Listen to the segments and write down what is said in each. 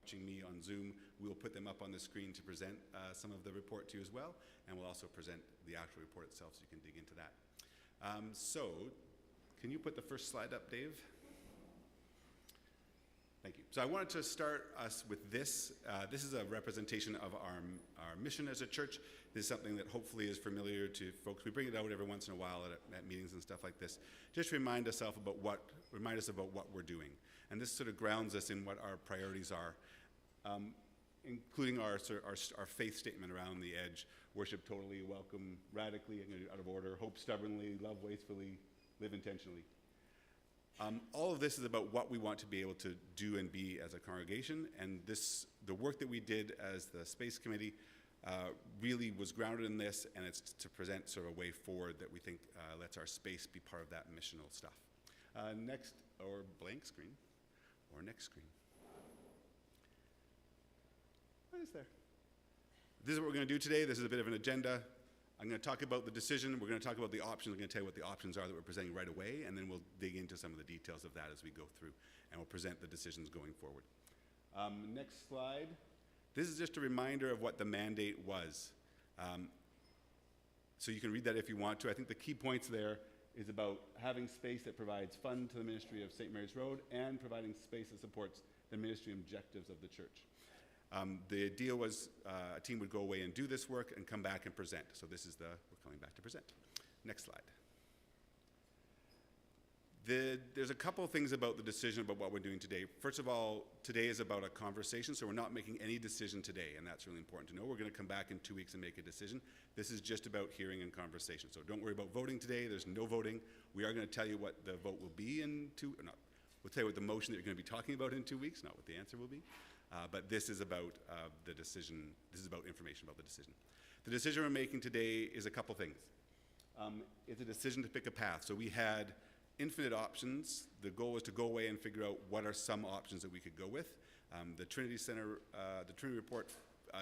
watching me on Zoom, we'll put them up on the screen to present some of the report to you as well, and we'll also present the actual report itself so you can dig into that. So, can you put the first slide up, Dave? Thank you. So I wanted to start us with this. This is a representation of our mission as a church. This is something that hopefully is familiar to folks. We bring it out every once in a while at meetings and stuff like this. Just remind us about what we're doing. And this sort of grounds us in what our priorities are, including our faith statement around the edge: worship totally, welcome radically, out of order, hope stubbornly, love wastefully, live intentionally. All of this is about what we want to be able to do and be as a congregation, and the work that we did as the Space Committee really was grounded in this, and it's to present sort of a way forward that we think lets our space be part of that missional stuff. Next, or blank screen, or next screen. What is there? This is what we're going to do today. This is a bit of an agenda. I'm going to talk about the decision. We're going to talk about the options. I'm going to tell you what the options are that we're presenting right away, and then we'll dig into some of the details of that as we go through, and we'll present the decisions going forward. Next slide. This is just a reminder of what the mandate was. So you can read that if you want to. I think the key points there is about having space that provides fund to the ministry of St. Mary's Road and providing space that supports the ministry objectives of the church. The deal was a team would go away and do this work and come back and present. So this is we're coming back to present. Next slide. There's a couple of things about the decision about what we're doing today. First of all, today is about a conversation, so we're not making any decision today, and that's really important to know. We're going to come back in 2 weeks and make a decision. This is just about hearing and conversation. So don't worry about voting today. There's no voting. We are going to tell you what the vote will be we'll tell you what the motion that you're going to be talking about in 2 weeks, not what the answer will be. But this is about the decision. This is about information about the decision. The decision we're making today is a couple things. It's a decision to pick a path. So we had infinite options. The goal was to go away and figure out what are some options that we could go with. The Trinity Center, the Trinity report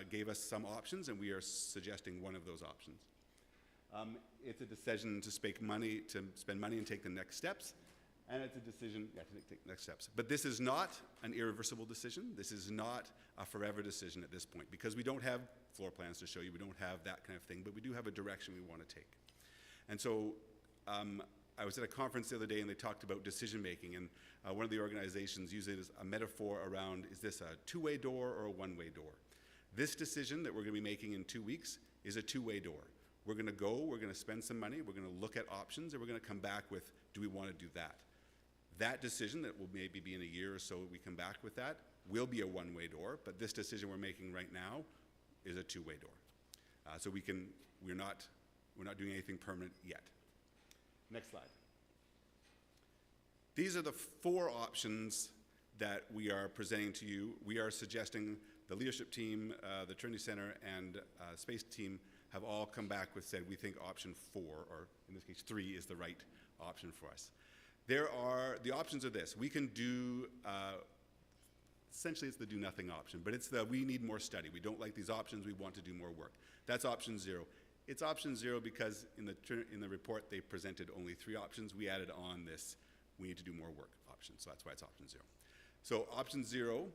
gave us some options, and we are suggesting one of those options. It's a decision to spend money and take the next steps. And it's a decision, to take next steps. But this is not an irreversible decision. This is not a forever decision at this point, because we don't have floor plans to show you. We don't have that kind of thing, but we do have a direction we want to take. And so I was at a conference the other day, and they talked about decision-making, and one of the organizations used it as a metaphor around, is this a two-way door or a one-way door? This decision that we're going to be making in 2 weeks is a two-way door. We're going to go, we're going to spend some money, we're going to look at options, and we're going to come back with, do we want to do that? That decision that will maybe be in a year or so we come back with that will be a one-way door, but this decision we're making right now is a two-way door. So we're not doing anything permanent yet. Next slide. These are the 4 options that we are presenting to you. We are suggesting the leadership team, the Trinity Center, and Space team have all come back with said we think option 4, or in this case 3, is the right option for us. The options are this. We can do, essentially it's the do nothing option, but it's we need more study. We don't like these options, we want to do more work. That's option 0. It's option 0 because in the report they presented only 3 options. We added on this, we need to do more work option, so that's why it's option 0. So option 0,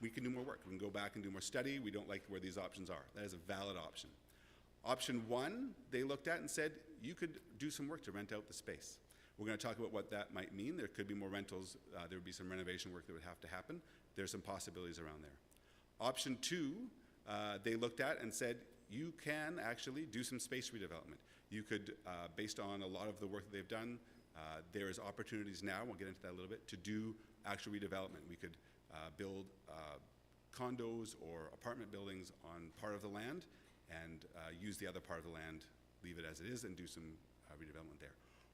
we can do more work. We can go back and do more study. We don't like where these options are. That is a valid option. Option 1, they looked at and said, you could do some work to rent out the space. We're going to talk about what that might mean. There could be more rentals. There would be some renovation work that would have to happen. There's some possibilities around there. Option 2, they looked at and said, you can actually do some space redevelopment. You could, based on a lot of the work that they've done, there is opportunities now, we'll get into that a little bit, to do actual redevelopment. We could build condos or apartment buildings on part of the land and use the other part of the land, leave it as it is, and do some redevelopment there.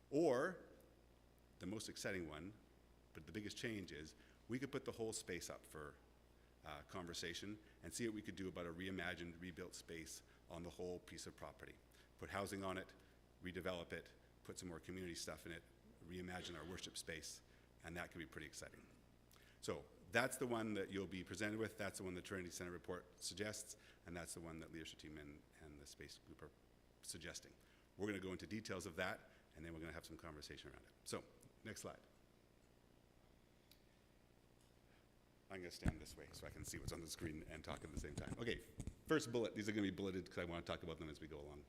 Or, the most exciting one, but the biggest change is, we could put the whole space up for conversation and see what we could do about a reimagined, rebuilt space on the whole piece of property. Put housing on it, redevelop it, put some more community stuff in it, reimagine our worship space, and that could be pretty exciting. So that's the one that you'll be presented with. That's the one the Trinity Center report suggests, and that's the one that leadership team and the space group are suggesting. We're going to go into details of that, and then we're going to have some conversation around it. So, next slide. I'm going to stand this way so I can see what's on the screen and talk at the same time. Okay, first bullet. These are going to be bulleted because I want to talk about them as we go along.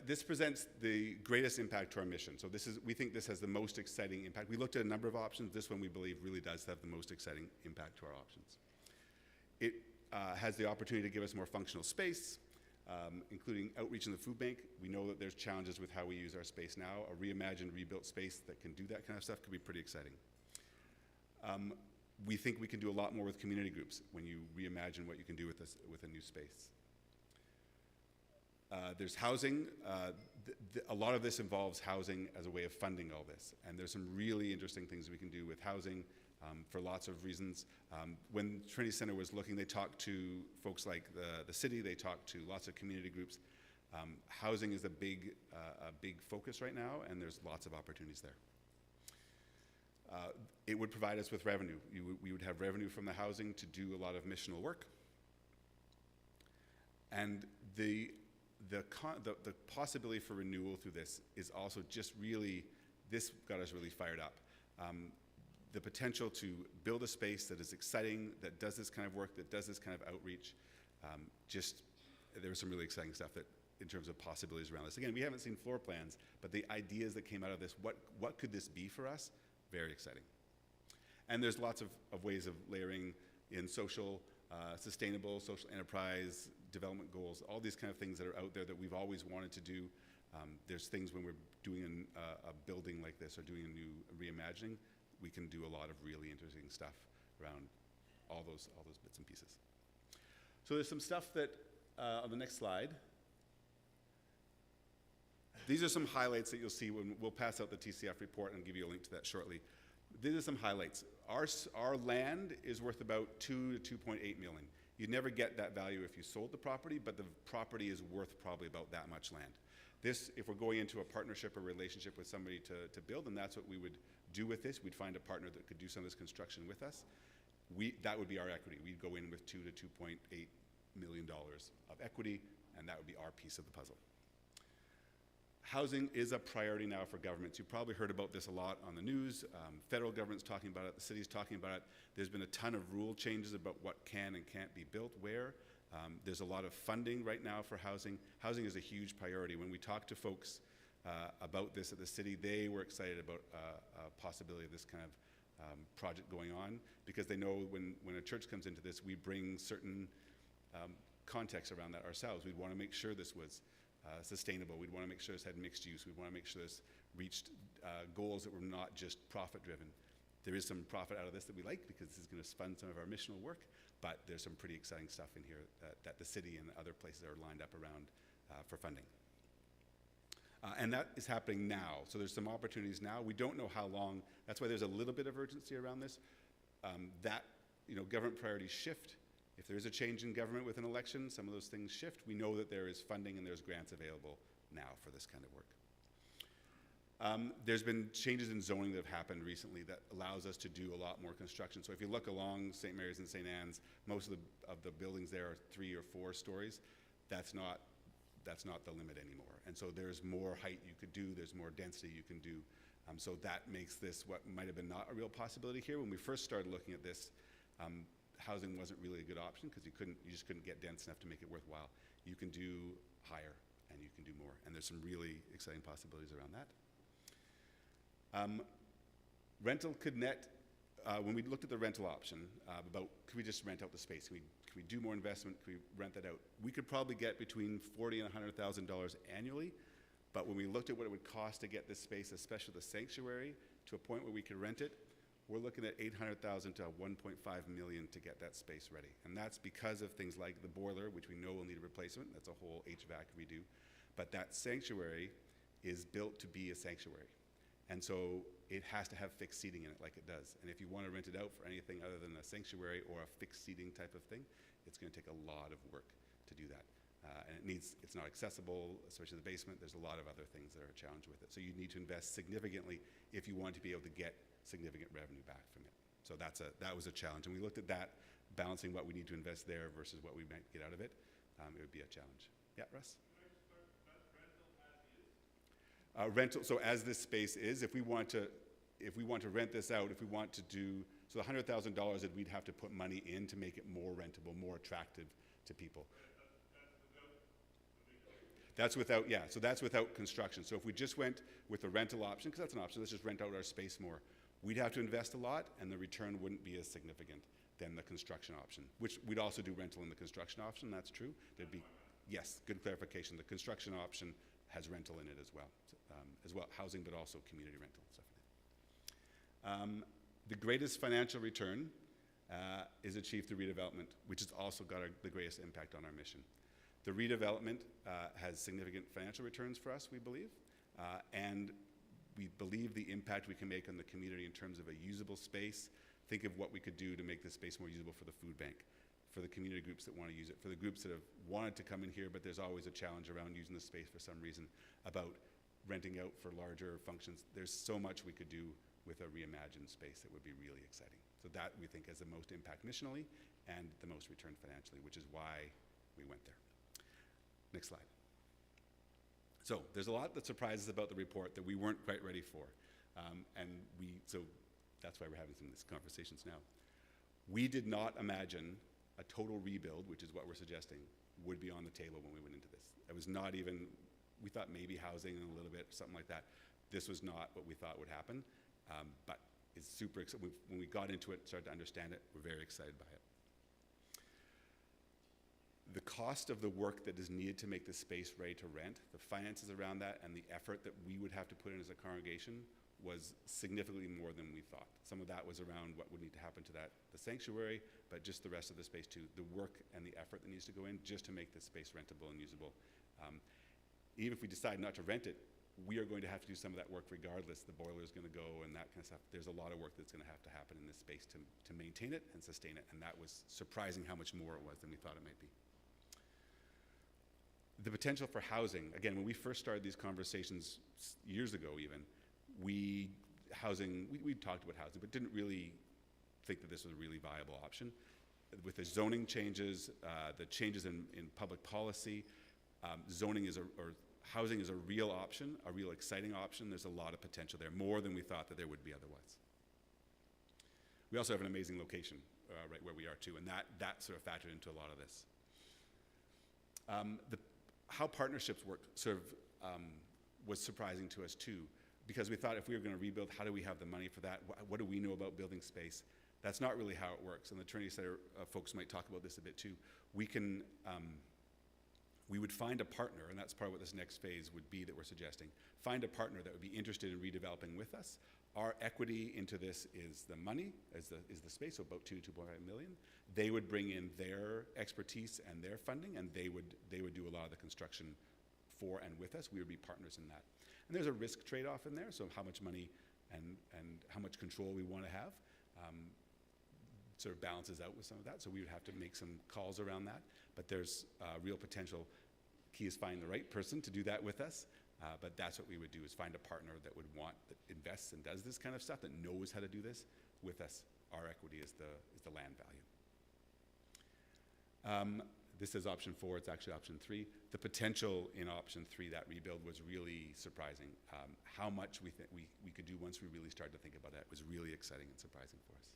This presents the greatest impact to our mission. So we think this has the most exciting impact. We looked at a number of options. This one we believe really does have the most exciting impact to our options. It has the opportunity to give us more functional space, including outreach in the food bank. We know that there's challenges with how we use our space now. A reimagined, rebuilt space that can do that kind of stuff could be pretty exciting. We think we can do a lot more with community groups when you reimagine what you can do with a new space. There's housing. A lot of this involves housing as a way of funding all this. And there's some really interesting things we can do with housing for lots of reasons. When Trinity Center was looking, they talked to folks like the city, they talked to lots of community groups. Housing is a big focus right now, and there's lots of opportunities there. It would provide us with revenue. We would have revenue from the housing to do a lot of missional work. And the possibility for renewal through this is also just really, this got us really fired up. The potential to build a space that is exciting, that does this kind of work, that does this kind of outreach, there was some really exciting stuff that, in terms of possibilities around this. Again, we haven't seen floor plans, but the ideas that came out of this, what could this be for us? Very exciting. And there's lots of ways of layering in social, sustainable, social enterprise, development goals, all these kind of things that are out there that we've always wanted to do. There's things when we're doing a building like this or doing a new reimagining, we can do a lot of really interesting stuff around all those bits and pieces. So there's some stuff that, on the next slide, these are some highlights that you'll see when we'll pass out the TCF report and give you a link to that shortly. These are some highlights. Our land is worth about $2 to $2.8 million. You'd never get that value if you sold the property, but the property is worth probably about that much land. This, if we're going into a partnership or relationship with somebody to build, and that's what we would do with this. We'd find a partner that could do some of this construction with us. That would be our equity. We'd go in with $2 to $2.8 million of equity, and that would be our piece of the puzzle. Housing is a priority now for governments. You've probably heard about this a lot on the news. Federal government's talking about it, the city's talking about it. There's been a ton of rule changes about what can and can't be built where. There's a lot of funding right now for housing. Housing is a huge priority. When we talk to folks about this at the city, they were excited about a possibility of this kind of project going on, because they know when a church comes into this, we bring certain context around that ourselves. We'd want to make sure this was sustainable. We'd want to make sure this had mixed use. We'd want to make sure this reached goals that were not just profit-driven. There is some profit out of this that we like, because this is going to fund some of our missional work, but there's some pretty exciting stuff in here that the city and other places are lined up around for funding. And that is happening now. So there's some opportunities now. We don't know how long. That's why there's a little bit of urgency around this. Government priorities shift. If there is a change in government with an election, some of those things shift. We know that there is funding and there's grants available now for this kind of work. There's been changes in zoning that have happened recently that allows us to do a lot more construction. So if you look along St. Mary's and St. Anne's, most of the buildings there are 3 or 4 stories. That's not the limit anymore. And so there's more height you could do, there's more density you can do. So that makes this what might have been not a real possibility here. When we first started looking at this, housing wasn't really a good option, because you just couldn't get dense enough to make it worthwhile. You can do higher and you can do more, and there's some really exciting possibilities around that. Rental could net, when we looked at the rental option, about could we just rent out the space? Can we do more investment? Can we rent that out? We could probably get between $40,000 and $100,000 annually, but when we looked at what it would cost to get this space, especially the sanctuary, to a point where we could rent it, we're looking at $800,000 to $1.5 million to get that space ready. And that's because of things like the boiler, which we know will need a replacement. That's a whole HVAC redo. But that sanctuary is built to be a sanctuary. And so it has to have fixed seating in it like it does. And if you want to rent it out for anything other than a sanctuary or a fixed seating type of thing, it's going to take a lot of work to do that. And it's not accessible, especially the basement. There's a lot of other things that are a challenge with it. So you need to invest significantly if you want to be able to get significant revenue back from it. So that was a challenge. And we looked at that, balancing what we need to invest there versus what we might get out of it. It would be a challenge. Yeah, Russ? Rental, so as this space is, if we want to rent this out, if we want to do, So the $100,000 that we'd have to put money in to make it more rentable, more attractive to people. That's without, yeah, so that's without construction. So if we just went with the rental option, because that's an option, let's just rent out our space more, we'd have to invest a lot, and the return wouldn't be as significant than the construction option, which we'd also do rental in the construction option, that's true. There'd be, yes, good clarification. The construction option has rental in it as well, housing, but also community rental and stuff like that. The greatest financial return is achieved through redevelopment, which has also got the greatest impact on our mission. The redevelopment has significant financial returns for us, we believe, and we believe the impact we can make on the community in terms of a usable space. Think of what we could do to make this space more usable for the food bank, for the community groups that want to use it, for the groups that have wanted to come in here, but there's always a challenge around using the space for some reason, about renting out for larger functions. There's so much we could do with a reimagined space that would be really exciting. So that, we think, has the most impact missionally and the most return financially, which is why we went there. Next slide. So there's a lot that surprises about the report that we weren't quite ready for. So that's why we're having some of these conversations now. We did not imagine a total rebuild, which is what we're suggesting, would be on the table when we went into this. It was not even, we thought maybe housing and a little bit, something like that. This was not what we thought would happen, but it's super exciting. When we got into it, started to understand it, we're very excited by it. The cost of the work that is needed to make the space ready to rent, the finances around that, and the effort that we would have to put in as a congregation was significantly more than we thought. Some of that was around what would need to happen to the sanctuary, but just the rest of the space too. The work and the effort that needs to go in just to make this space rentable and usable. Even if we decide not to rent it, we are going to have to do some of that work regardless. The boiler is going to go and that kind of stuff. There's a lot of work that's going to have to happen in this space to maintain it and sustain it, and that was surprising how much more it was than we thought it might be. The potential for housing, again, when we first started these conversations years ago even, we talked about housing, but didn't really think that this was a really viable option. With the zoning changes, the changes in public policy, housing is a real option, a real exciting option. There's a lot of potential there, more than we thought that there would be otherwise. We also have an amazing location right where we are too, and that sort of factored into a lot of this. How partnerships work was surprising to us too, because we thought if we were going to rebuild, how do we have the money for that? What do we know about building space? That's not really how it works, and the Trinity Center folks might talk about this a bit too. We would find a partner, and that's part of what this next phase would be that we're suggesting. Find a partner that would be interested in redeveloping with us. Our equity into this is the money, is the space, so about $2.5 million. They would bring in their expertise and their funding, and they would do a lot of the construction for and with us. We would be partners in that. And there's a risk trade-off in there, so how much money and how much control we want to have sort of balances out with some of that. So we would have to make some calls around that, but there's real potential. Key is finding the right person to do that with us. But that's what we would do, is find a partner that would that invests and does this kind of stuff, that knows how to do this with us. Our equity is the land value. This is option 4, it's actually option 3. The potential in option 3, that rebuild, was really surprising. How much we could do once we really started to think about that was really exciting and surprising for us.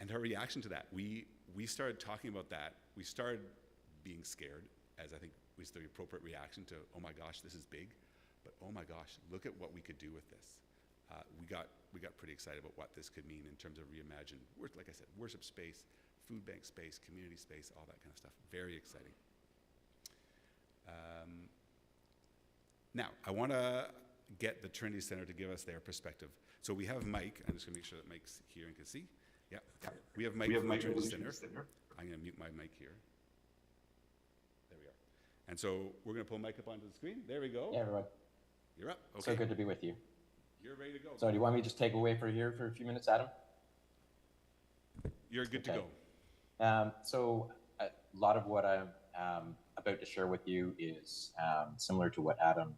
And her reaction to that, we started talking about that. We started being scared, as I think was the appropriate reaction to, oh my gosh, this is big, but oh my gosh, look at what we could do with this. We got pretty excited about what this could mean in terms of reimagine, like I said, worship space, food bank space, community space, all that kind of stuff. Very exciting. Now, I want to get the Trinity Center to give us their perspective. So we have Mike. I'm just going to make sure that Mike's here and can see. Yeah, we have Mike from the Trinity Center. I'm going to mute my mic here. There we are. And so we're going to pull Mike up onto the screen. There we go. Hey, everyone. You're up. Okay. So good to be with you. You're ready to go. So do you want me to just take away for here for a few minutes, Adam? You're good to go. So a lot of what I'm about to share with you is similar to what Adam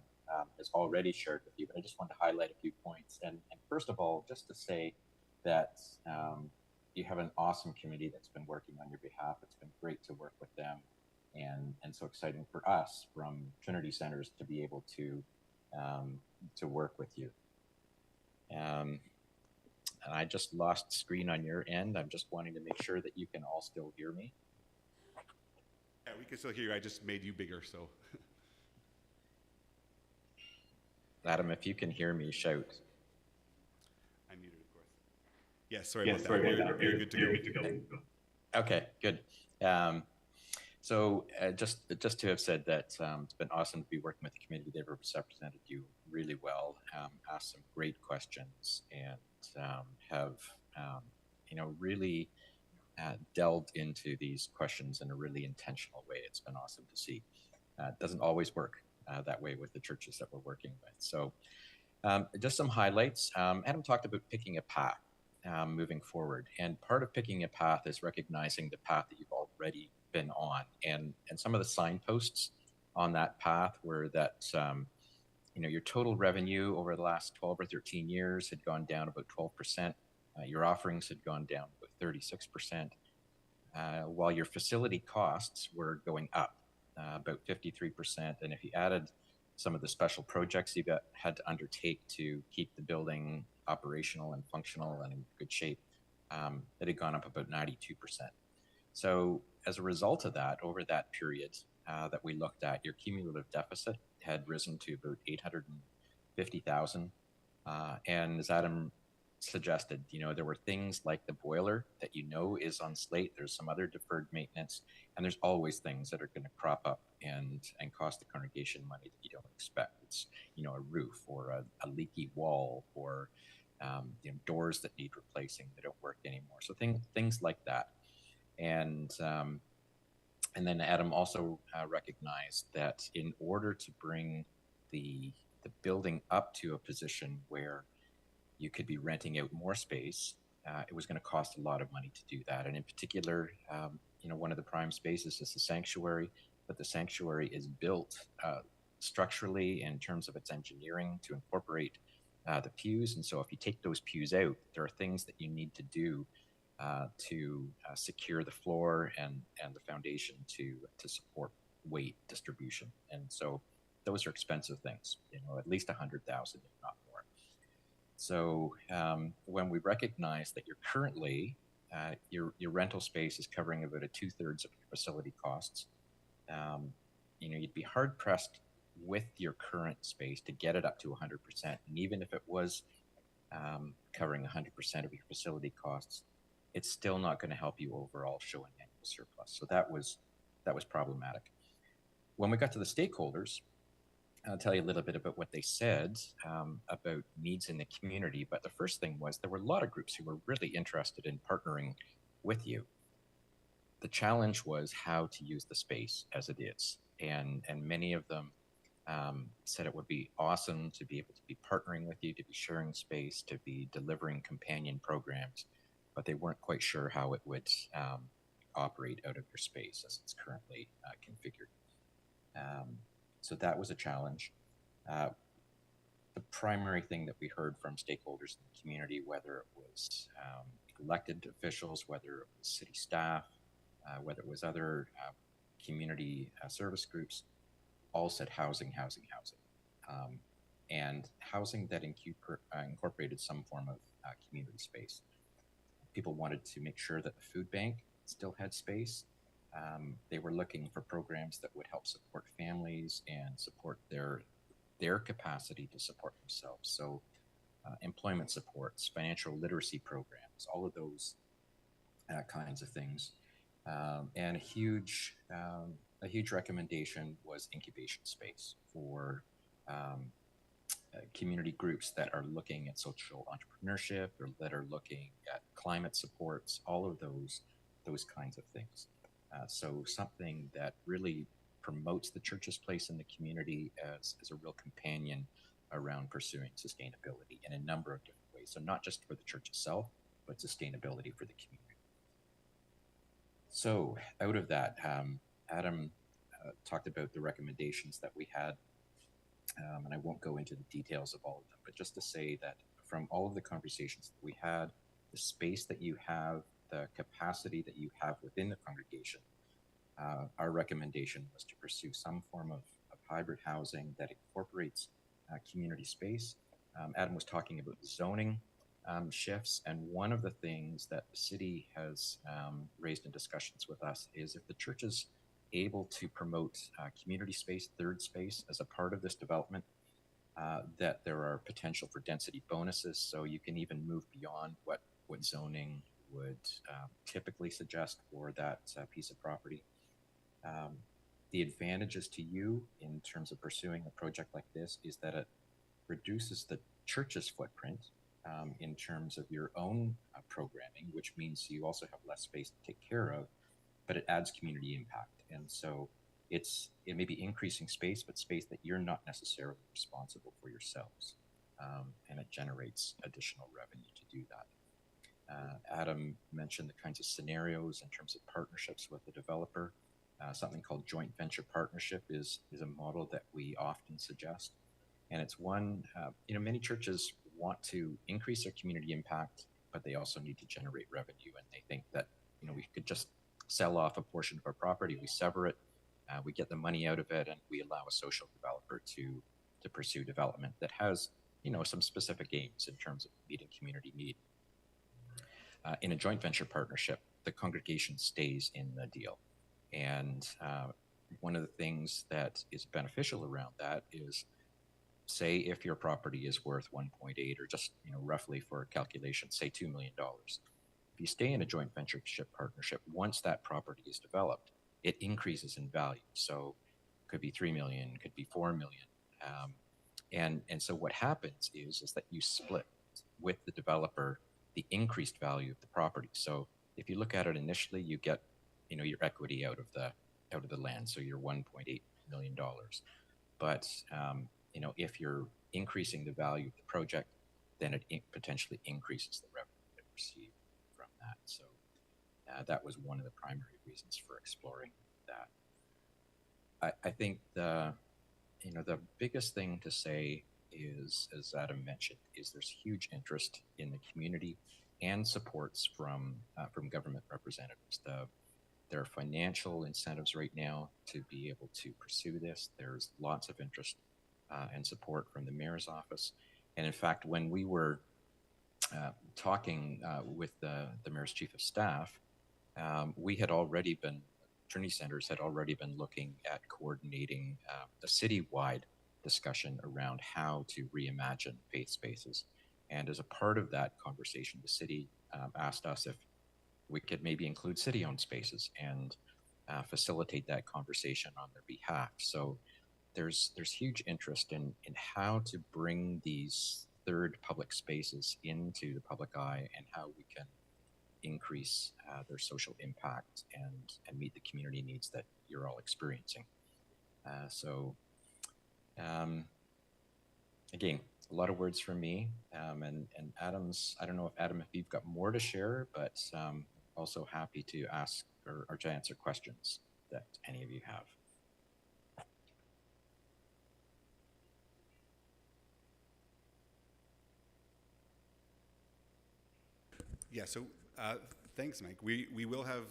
has already shared with you, but I just want to highlight a few points. And first of all, just to say that you have an awesome community that's been working on your behalf. It's been great to work with them, and so exciting for us from Trinity Centers to be able to work with you. and I just lost screen on your end. I'm just wanting to make sure that you can all still hear me. Yeah, we can still hear you. I just made you bigger, so. Adam, if you can hear me, shout. I muted, of course. Yes, sorry about that. You're good to go. Okay, good. So just to have said that it's been awesome to be working with the community. They've represented you really well, asked some great questions, and have really delved into these questions in a really intentional way. It's been awesome to see. It doesn't always work that way with the churches that we're working with. So just some highlights. Adam talked about picking a path moving forward. And part of picking a path is recognizing the path that you've already been on. And some of the signposts on that path were that, your total revenue over the last 12 or 13 years had gone down about 12%. Your offerings had gone down about 36%, while your facility costs were going up about 53%. And if you added some of the special projects you had to undertake to keep the building operational and functional and in good shape, it had gone up about 92%. So as a result of that, over that period that we looked at, your cumulative deficit had risen to about 850,000. And as Adam suggested, there were things like the boiler that is on slate. There's some other deferred maintenance, and there's always things that are going to crop up and cost the congregation money that you don't expect. It's a roof or a leaky wall or doors that need replacing that don't work anymore. So things like that, and then Adam also recognized that in order to bring the building up to a position where you could be renting out more space, it was going to cost a lot of money to do that. And in particular, one of the prime spaces is the sanctuary, but the sanctuary is built structurally in terms of its engineering to incorporate the pews. And so if you take those pews out, there are things that you need to do to secure the floor and the foundation to support weight distribution. And so those are expensive things, at least 100,000, if not more. So when we recognize that you're currently, your rental space is covering about 2/3 of your facility costs, you'd be hard pressed with your current space to get it up to 100%. And even if it was covering 100% of your facility costs, it's still not going to help you overall show an annual surplus. So that was problematic. When we got to the stakeholders, I'll tell you a little bit about what they said about needs in the community. But the first thing was there were a lot of groups who were really interested in partnering with you. The challenge was how to use the space as it is. And many of them said it would be awesome to be able to be partnering with you, to be sharing space, to be delivering companion programs, but they weren't quite sure how it would operate out of your space as it's currently configured. So that was a challenge. The primary thing that we heard from stakeholders in the community, whether it was elected officials, whether it was city staff, whether it was other community service groups, all said housing. And housing that incorporated some form of community space. People wanted to make sure that the food bank still had space. They were looking for programs that would help support families and support their capacity to support themselves. So employment supports, financial literacy programs, all of those kinds of things. And a huge recommendation was incubation space for community groups that are looking at social entrepreneurship or that are looking at climate supports, all of those kinds of things. So something that really promotes the church's place in the community as a real companion around pursuing sustainability in a number of different ways. So not just for the church itself, but sustainability for the community. So out of that, Adam talked about the recommendations that we had, and I won't go into the details of all of them, but just to say that from all of the conversations that we had, the space that you have, the capacity that you have within the congregation, our recommendation was to pursue some form of hybrid housing that incorporates community space. Adam was talking about zoning. shifts. And one of the things that the city has raised in discussions with us is if the church is able to promote community space, third space, as a part of this development, that there are potential for density bonuses. So you can even move beyond what zoning would typically suggest for that piece of property. The advantages to you in terms of pursuing a project like this is that it reduces the church's footprint in terms of your own programming, which means you also have less space to take care of, but it adds community impact. And so it may be increasing space, but space that you're not necessarily responsible for yourselves. And it generates additional revenue to do that. Adam mentioned the kinds of scenarios in terms of partnerships with the developer. Something called joint venture partnership is a model that we often suggest. And it's one, many churches want to increase their community impact, but they also need to generate revenue. And they think that, we could just sell off a portion of our property, we sever it, we get the money out of it, and we allow a social developer to pursue development that has, some specific aims in terms of meeting community need. In a joint venture partnership, the congregation stays in the deal. And one of the things that is beneficial around that is, say if your property is worth 1.8 or just, roughly for calculation, say $2 million. If you stay in a joint venture partnership, once that property is developed, it increases in value. So it could be 3 million, could be 4 million. And so what happens is that you split with the developer the increased value of the property. So if you look at it initially, you get, your equity out of the land. So you're $1.8 million. But, if you're increasing the value of the project, then it potentially increases the revenue that you receive from that. So that was one of the primary reasons for exploring that. I think the biggest thing to say is, as Adam mentioned, is there's huge interest in the community and supports from government representatives. There are financial incentives right now to be able to pursue this. There's lots of interest and support from the mayor's office. And in fact, when we were talking with the mayor's chief of staff, we had already been, Trinity Centers had already been looking at coordinating a citywide discussion around how to reimagine faith spaces. And as a part of that conversation, the city asked us if we could maybe include city-owned spaces and facilitate that conversation on their behalf. So there's huge interest in how to bring these third public spaces into the public eye and how we can increase their social impact and meet the community needs that you're all experiencing. Again, a lot of words from me, and Adam's, I don't know if Adam, if you've got more to share, but also happy to ask or to answer questions that any of you have. Yeah, so thanks, Mike. We will have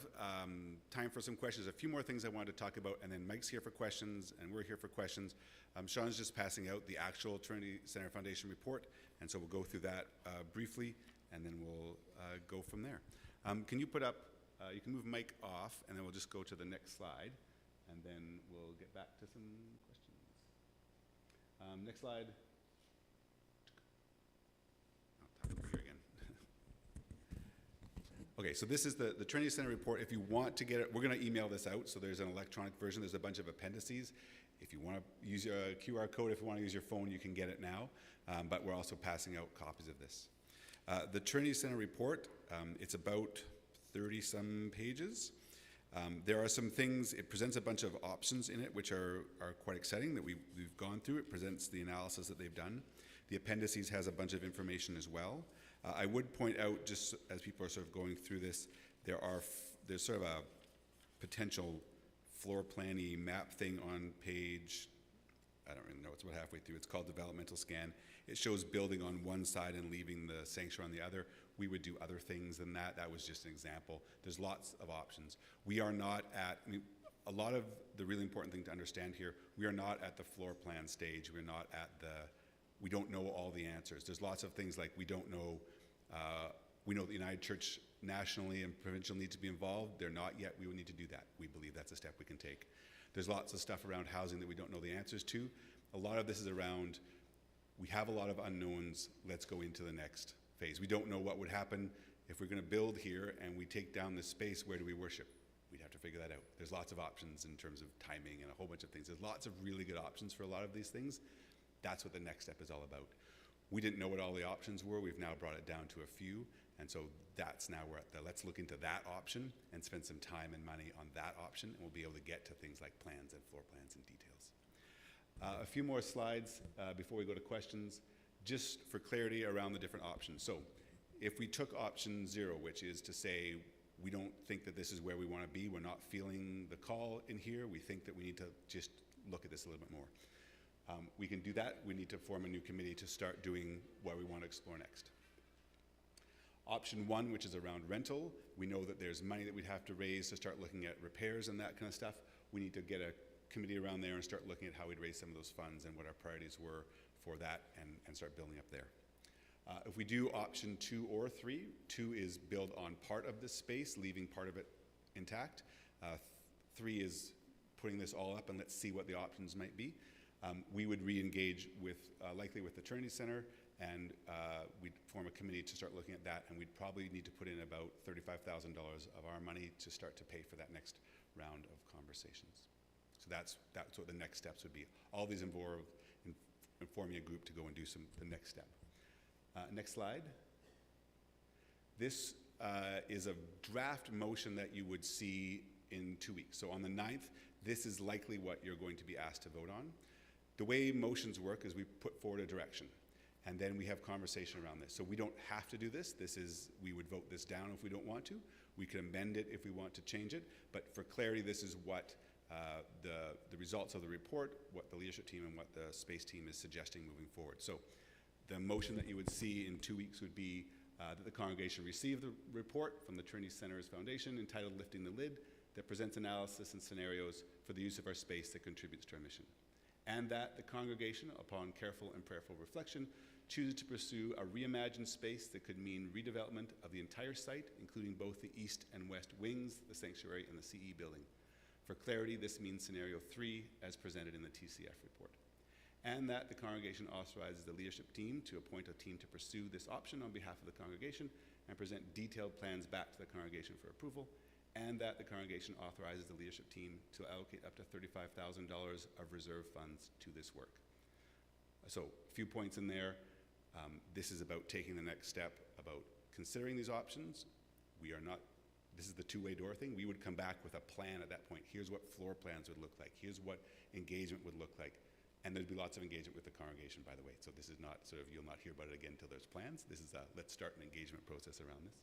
time for some questions. A few more things I wanted to talk about, and then Mike's here for questions, and we're here for questions. Sean's just passing out the actual Trinity Center Foundation report, and so we'll go through that briefly, and then we'll go from there. Can you put up, you can move Mike off, and then we'll just go to the next slide, and then we'll get back to some questions. Next slide. Okay, so this is the Trinity Center report. If you want to get it, we're going to email this out, so there's an electronic version. There's a bunch of appendices. If you want to use your QR code, if you want to use your phone, you can get it now, but we're also passing out copies of this. The Trinity Center report, it's about 30-some pages. There are some things, it presents a bunch of options in it, which are quite exciting that we've gone through. It presents the analysis that they've done. The appendices has a bunch of information as well. I would point out, just as people are sort of going through this, there's sort of a potential floor plan-y map thing on page, I don't really know, it's about halfway through. It's called developmental scan. It shows building on one side and leaving the sanctuary on the other. We would do other things than that. That was just an example. There's lots of options. We are not at, a lot of the really important thing to understand here, we are not at the floor plan stage. We're not at we don't know all the answers. There's lots of things like we don't know We know the United Church nationally and provincial need to be involved. They're not yet. We will need to do that. We believe that's a step we can take. There's lots of stuff around housing that we don't know the answers to. A lot of this is around, we have a lot of unknowns. Let's go into the next phase. We don't know what would happen if we're going to build here and we take down this space. Where do we worship? We'd have to figure that out. There's lots of options in terms of timing and a whole bunch of things. There's lots of really good options for a lot of these things. That's what the next step is all about. We didn't know what all the options were. We've now brought it down to a few. And so that's now we're at the, let's look into that option and spend some time and money on that option, and we'll be able to get to things like plans and floor plans and details. A few more slides before we go to questions, just for clarity around the different options. So if we took option 0, which is to say we don't think that this is where we want to be, we're not feeling the call in here, we think that we need to just look at this a little bit more. We can do that. We need to form a new committee to start doing what we want to explore next. Option 1, which is around rental, we know that there's money that we'd have to raise to start looking at repairs and that kind of stuff. We need to get a committee around there and start looking at how we'd raise some of those funds and what our priorities were for that, and start building up there. If we do option 2 or 3, 2 is build on part of this space, leaving part of it intact. 3 is putting this all up and let's see what the options might be. We would re-engage with, likely with the Trinity Center, and we'd form a committee to start looking at that, and we'd probably need to put in about $35,000 of our money to start to pay for that next round of conversations. So that's what the next steps would be. All these involve in forming a group to go and do the next step. Next slide. This is a draft motion that you would see in 2 weeks. So on the 9th, this is likely what you're going to be asked to vote on. The way motions work is we put forward a direction, and then we have conversation around this. So we don't have to do this. We would vote this down if we don't want to. We could amend it if we want to change it. But for clarity, this is what the results of the report, what the leadership team and what the space team is suggesting moving forward. So the motion that you would see in 2 weeks would be that the congregation receive the report from the Trinity Center's Foundation entitled Lifting the Lid, that presents analysis and scenarios for the use of our space that contributes to our mission. And that the congregation, upon careful and prayerful reflection, chooses to pursue a reimagined space that could mean redevelopment of the entire site, including both the east and west wings, the sanctuary, and the CE building. For clarity, this means scenario 3 as presented in the TCF report. And that the congregation authorizes the leadership team to appoint a team to pursue this option on behalf of the congregation and present detailed plans back to the congregation for approval. And that the congregation authorizes the leadership team to allocate up to $35,000 of reserve funds to this work. So a few points in there. This is about taking the next step, about considering these options. This is the two-way door thing. We would come back with a plan at that point. Here's what floor plans would look like. Here's what engagement would look like. And there'd be lots of engagement with the congregation, by the way. So this is not sort of, you'll not hear about it again until there's plans. This is let's start an engagement process around this.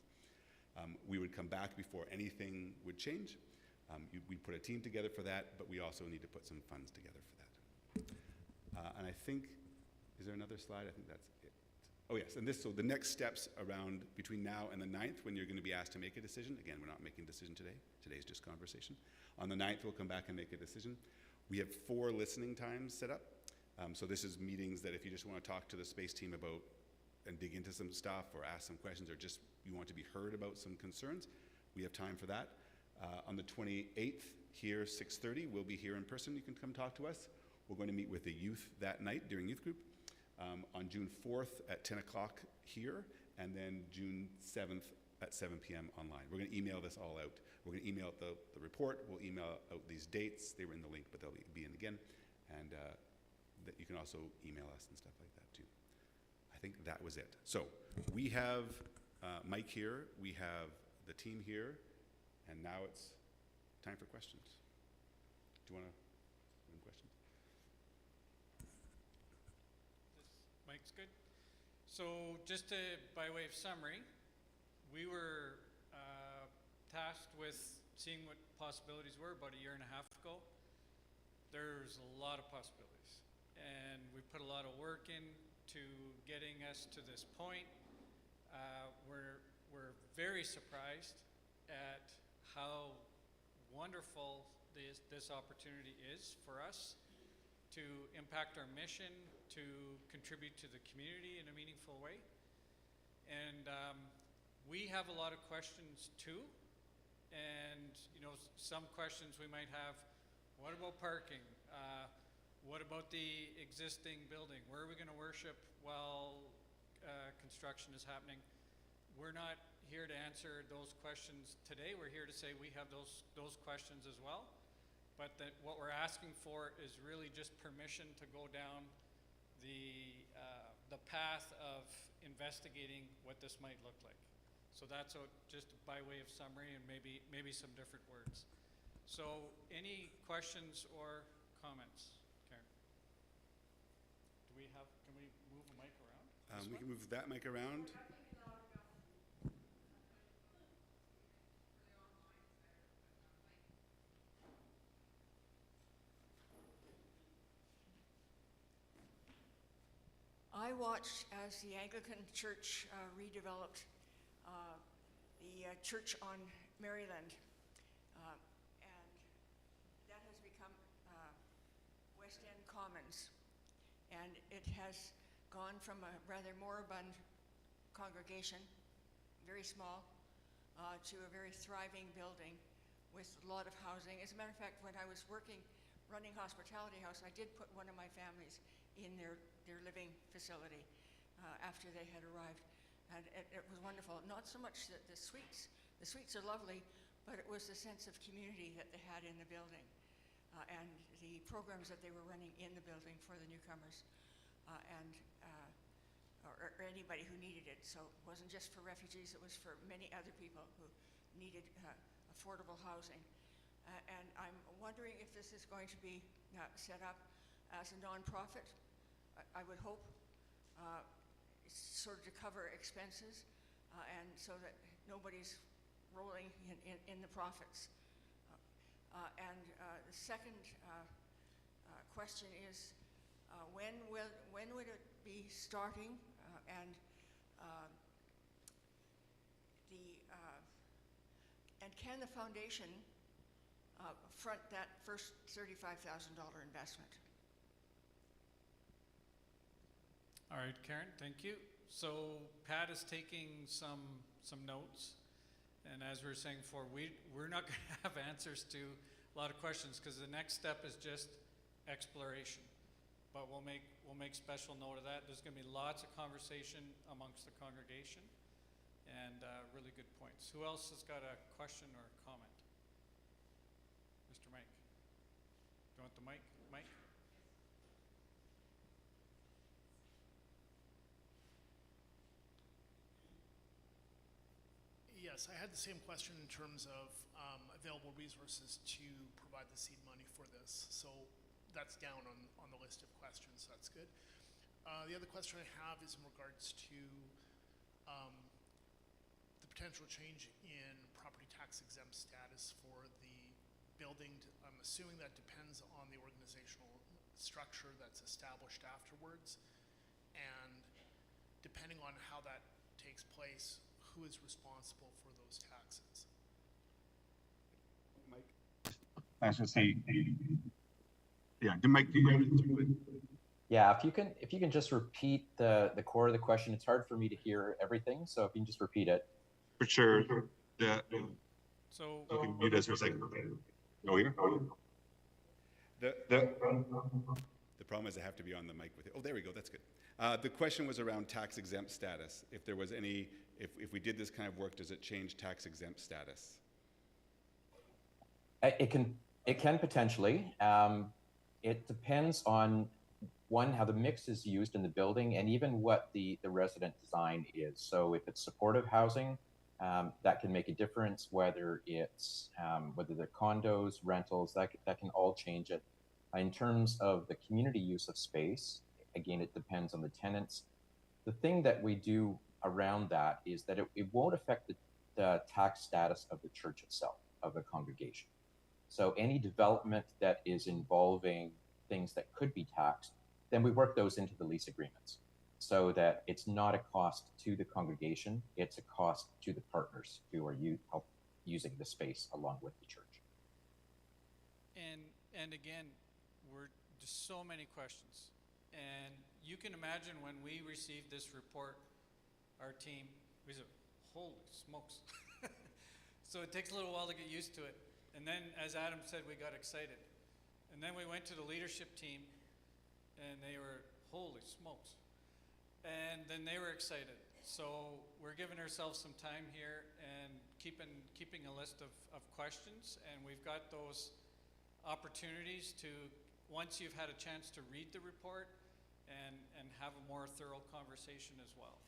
We would come back before anything would change. We'd put a team together for that, but we also need to put some funds together for that. And I think, is there another slide? I think that's it. Oh yes, and so the next steps around between now and the 9th, when you're going to be asked to make a decision. Again, we're not making a decision today. Today's just conversation. On the 9th, we'll come back and make a decision. We have 4 listening times set up. So this is meetings that if you just want to talk to the space team about and dig into some stuff or ask some questions or just you want to be heard about some concerns, we have time for that. On the 28th here, 6:30, we'll be here in person. You can come talk to us. We're going to meet with the youth that night during youth group. On June 4th at 10 o'clock here, and then June 7th at 7 p.m. online. We're going to email this all out. We're going to email out the report. We'll email out these dates. They were in the link, but they'll be in again. And that you can also email us and stuff like that too. I think that was it. So we have Mike here. We have the team here. And now it's time for questions. Do you want to have questions? Mike's good. So just by way of summary, we were tasked with seeing what possibilities were about a year and a half ago. There's a lot of possibilities, and we put a lot of work into getting us to this point. We're very surprised at how wonderful this opportunity is for us to impact our mission, to contribute to the community in a meaningful way. And we have a lot of questions too. And, you know, some questions we might have, what about parking? What about the existing building? Where are we going to worship while construction is happening? We're not here to answer those questions today. We're here to say we have those questions as well. But that what we're asking for is really just permission to go down the path of investigating what this might look like. So that's just by way of summary and maybe some different words. So any questions or comments? Karen? Can we move the mic around? We can move that mic around. I watched as the Anglican Church redeveloped the church on Maryland, and that has become West End Commons, and it has gone from a rather moribund congregation, very small, to a very thriving building with a lot of housing. As a matter of fact, when I was running Hospitality House, I did put one of my families in their living facility after they had arrived. And it was wonderful. Not so much the suites. The suites are lovely, but it was the sense of community that they had in the building and the programs that they were running in the building for the newcomers or anybody who needed it. So it wasn't just for refugees, it was for many other people who needed affordable housing. And I'm wondering if this is going to be set up as a nonprofit. I would hope sort of to cover expenses and so that nobody's rolling in the profits. And the second question is, when would it be starting? And can the foundation front that first $35,000 investment? All right, Karen, thank you. So Pat is taking some notes, and as we were saying before, we're not going to have answers to a lot of questions because the next step is just exploration. But we'll make special note of that. There's going to be lots of conversation amongst the congregation, and really good points. Who else has got a question or a comment? Mr. Mike. Do you want the mic, Mike? Yes, I had the same question in terms of available resources to provide the seed money for this. So that's down on the list of questions, so that's good. The other question I have is in regards to the potential change in property tax exempt status for the building. I'm assuming that depends on the organizational structure that's established afterwards. And depending on how that takes place, who is responsible for those taxes? Mike? I was going to say, yeah, Mike, Yeah, if you can just repeat the core of the question. It's hard for me to hear everything, so if you can just repeat it. for sure. So You can mute us for a second. Go here. The problem is I have to be on the mic with it. Oh, there we go. That's good. The question was around tax exempt status. If there was any, if we did this kind of work, does it change tax exempt status? It can potentially. It depends on one, how the mix is used in the building, and even what the resident design is. So if it's supportive housing, that can make a difference. Whether it's whether they're condos, rentals, that can all change it. In terms of the community use of space, again, it depends on the tenants. The thing that we do around that is that it won't affect the tax status of the church itself, of the congregation. So any development that is involving things that could be taxed, then we work those into the lease agreements so that it's not a cost to the congregation, it's a cost to the partners who are using the space along with the church. And again, we're just so many questions. And you can imagine when we received this report, our team, We said, holy smokes. So it takes a little while to get used to it. And then, as Adam said, we got excited. And then we went to the leadership team, and they were, holy smokes. And then they were excited. So we're giving ourselves some time here and keeping a list of questions. And we've got those opportunities to, once you've had a chance to read the report, and have a more thorough conversation as well.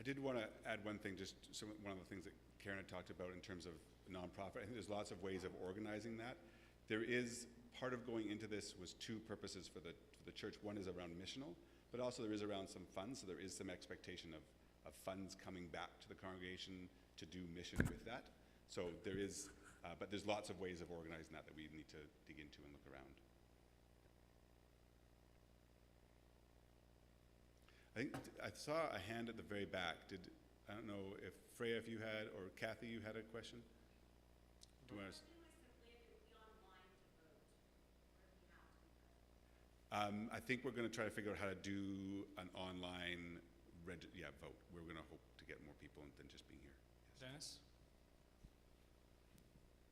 I did want to add one thing, just one of the things that Karen had talked about in terms of nonprofit. I think there's lots of ways of organizing that. There is, part of going into this was two purposes for the church. One is around missional, but also there is around some funds. So there is some expectation of funds coming back to the congregation to do mission with that. So there is, but there's lots of ways of organizing that we need to dig into and look around. I saw a hand at the very back. I don't know if Freya, if you had, or Kathy, you had a question? Do you want to? I think we're going to try to figure out how to do an online vote. We're going to hope to get more people than just being here. Yes. Dennis?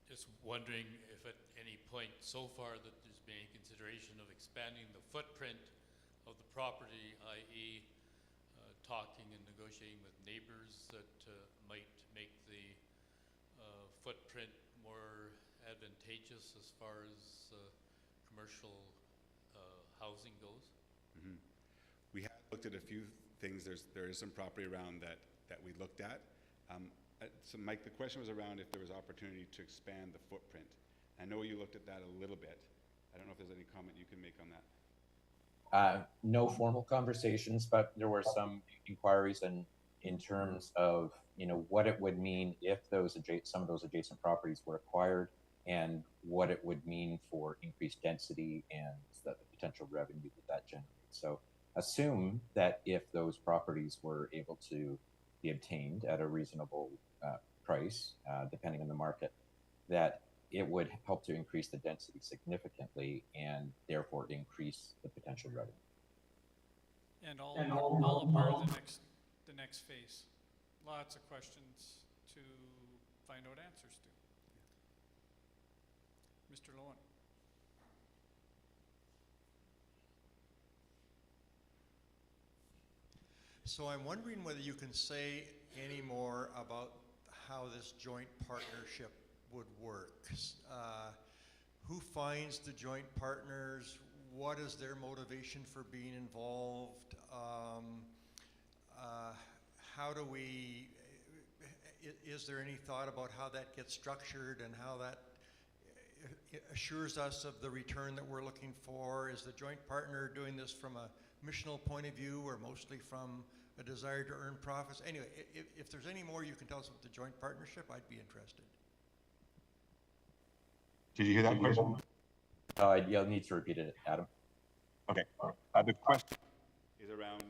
Just wondering if at any point so far that there's been any consideration of expanding the footprint of the property, i.e. Talking and negotiating with neighbors that might make the footprint more advantageous as far as commercial housing goes. Mm-hmm. We have looked at a few things. There is some property around that we looked at. So Mike, the question was around if there was opportunity to expand the footprint. I know you looked at that a little bit. I don't know if there's any comment you can make on that. No formal conversations, but there were some inquiries in terms of, what it would mean if some of those adjacent properties were acquired, and what it would mean for increased density and the potential revenue that generates. So assume that if those properties were able to be obtained at a reasonable price, depending on the market, that it would help to increase the density significantly and therefore increase the potential revenue. And all a part of the next phase. Lots of questions to find out answers to. Mr. Lowen. So I'm wondering whether you can say any more about how this joint partnership would work. Who finds the joint partners? What is their motivation for being involved? How do we, is there any thought about how that gets structured and how that assures us of the return that we're looking for? Is the joint partner doing this from a missional point of view or mostly from a desire to earn profits? Anyway, if there's any more you can tell us about the joint partnership, I'd be interested. Did you hear that question? You'll need to repeat it, Adam. Okay. The question is around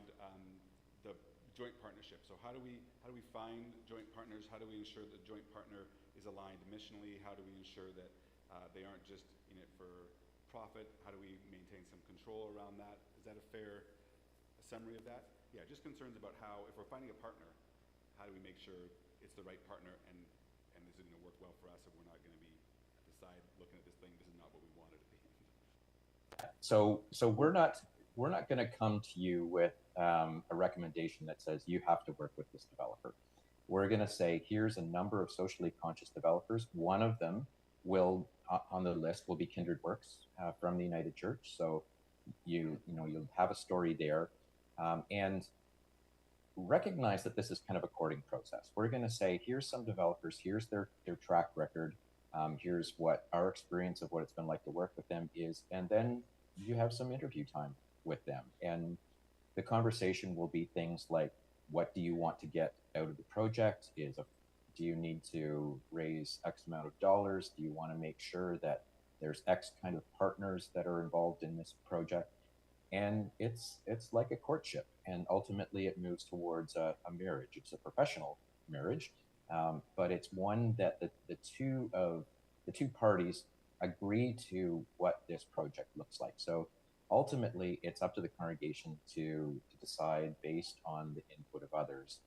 the joint partnership. So how do we find joint partners? How do we ensure that the joint partner is aligned missionally? How do we ensure that they aren't just in it for profit? How do we maintain some control around that? Is that a fair summary of that? Yeah, just concerns about how, if we're finding a partner, how do we make sure it's the right partner and this is going to work well for us, and we're not going to be decide looking at this thing, this is not what we wanted it to be. So we're not going to come to you with a recommendation that says you have to work with this developer. We're going to say here's a number of socially conscious developers. One of them will on the list will be Kindred Works from the United Church. So you'll have a story there, and recognize that this is kind of a courting process. We're going to say here's some developers, here's their track record. Here's what our experience of what it's been like to work with them is, and then you have some interview time with them. And the conversation will be things like, what do you want to get out of the project? Do you need to raise X amount of dollars? Do you want to make sure that there's X kind of partners that are involved in this project? And it's like a courtship, and ultimately it moves towards a marriage. It's a professional marriage. But it's one that the two parties agree to what this project looks like. So ultimately, it's up to the congregation to decide based on the input of others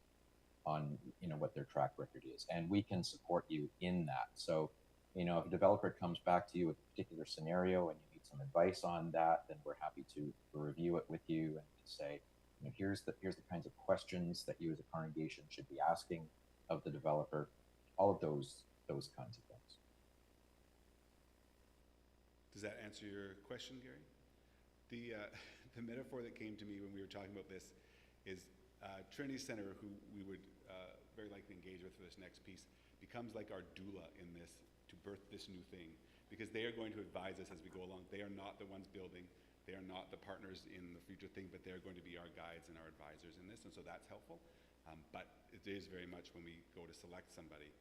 on what their track record is, and we can support you in that. So, if a developer comes back to you with a particular scenario and you need some advice on that, then we're happy to review it with you and say, here's the kinds of questions that you as a congregation should be asking of the developer. All of those kinds of things. Does that answer your question, Gary? The metaphor that came to me when we were talking about this is Trinity Center, who we would very likely engage with for this next piece, becomes like our doula in this to birth this new thing, because they are going to advise us as we go along. They are not the ones building. They are not the partners in the future thing, but they're going to be our guides and our advisors in this, and so that's helpful. But it is very much when we go to select somebody,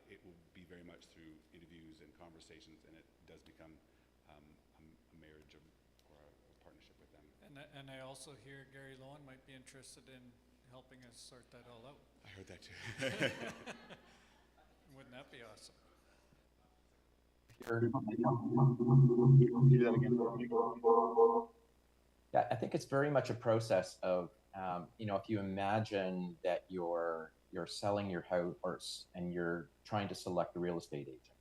it will be very much through interviews and conversations, and it does become a marriage or a partnership with them. And I also hear Gary Lowen might be interested in helping us sort that all out. I heard that too. Wouldn't that be awesome? Yeah, I think it's very much a process of, if you imagine that you're selling your house and you're trying to select a real estate agent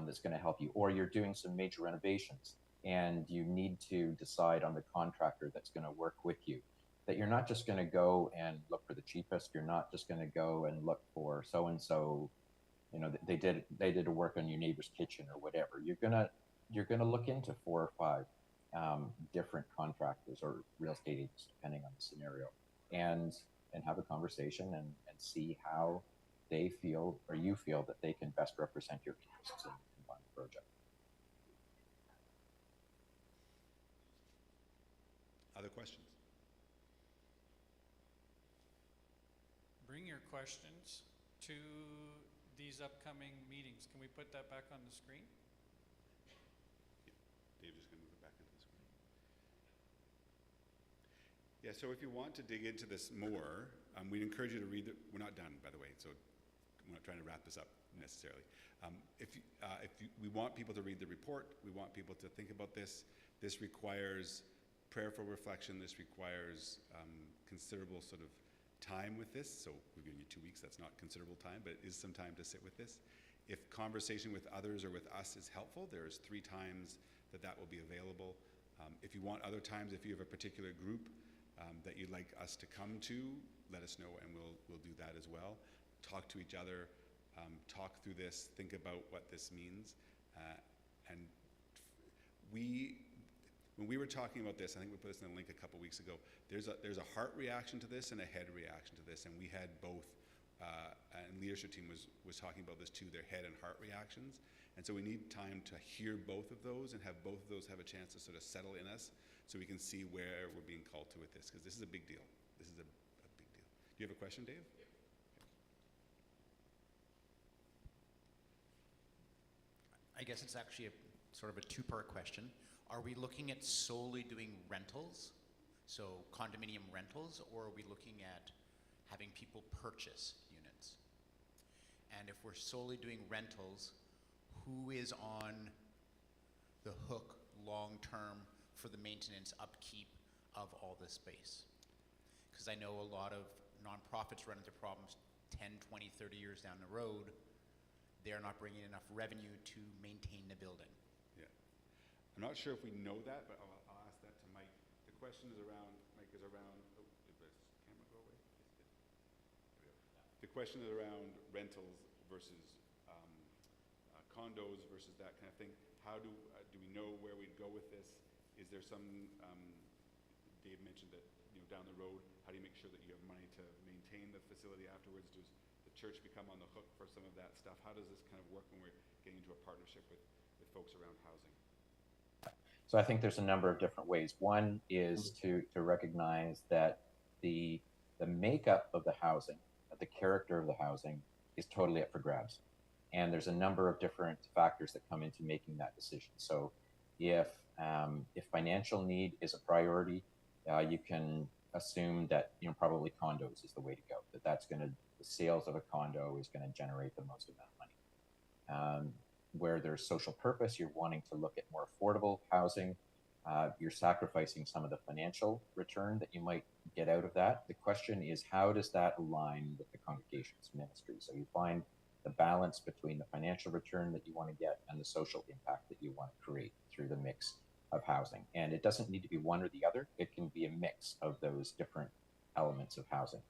that's going to help you, or you're doing some major renovations and you need to decide on the contractor that's going to work with you, that you're not just going to go and look for the cheapest. You're not just going to go and look for so-and-so, they did a work on your neighbor's kitchen or whatever. You're gonna look into 4 or 5 different contractors or real estate agents, depending on the scenario, and have a conversation and see how they feel or you feel that they can best represent your interests in one project. Other questions? Bring your questions to these upcoming meetings. Can we put that back on the screen? Dave's just going to move it back into the screen. Yeah, so if you want to dig into this more, we'd encourage you to read we're not done, by the way, so we're not trying to wrap this up necessarily. We want people to read the report. We want people to think about this. This requires prayerful reflection. This requires considerable sort of time with this. So we've given you 2 weeks. That's not considerable time, but it is some time to sit with this. If conversation with others or with us is helpful, there's 3 times that will be available. If you want other times, if you have a particular group that you'd like us to come to, let us know, and we'll do that as well. Talk to each other, talk through this, think about what this means, and when we were talking about this, I think we put this in a link a couple weeks ago, there's a heart reaction to this and a head reaction to this, and we had both, and leadership team was talking about this too, their head and heart reactions. And so we need time to hear both of those and have both of those have a chance to sort of settle in us so we can see where we're being called to with this, because this is a big deal. This is a big deal. Do you have a question, Dave? Yeah. I guess it's actually sort of a 2-part question. Are we looking at solely doing rentals, so condominium rentals, or are we looking at having people purchase units? And if we're solely doing rentals, who is on the hook long-term for the maintenance upkeep of all this space? Because I know a lot of nonprofits run into problems 10, 20, 30 years down the road. They're not bringing enough revenue to maintain the building. Yeah. I'm not sure if we know that, but I'll ask that to Mike. The question is around, Mike, did this camera go away? Yes, it did. The question is around rentals versus condos versus that kind of thing. How do we know where we'd go with this? Is there some, Dave mentioned that, down the road, how do you make sure that you have money to maintain the facility afterwards? Does the church become on the hook for some of that stuff? How does this kind of work when we're getting into a partnership with folks around housing? So I think there's a number of different ways. One is to recognize that the makeup of the housing, the character of the housing is totally up for grabs. And there's a number of different factors that come into making that decision. So if financial need is a priority, you can assume that probably condos is the way to go. The sales of a condo is going to generate the most amount of money. Where there's social purpose, you're wanting to look at more affordable housing. you're sacrificing some of the financial return that you might get out of that. The question is, how does that align with the congregation's ministry? So you find the balance between the financial return that you want to get and the social impact that you want to create through the mix of housing. And it doesn't need to be one or the other. It can be a mix of those different elements of housing.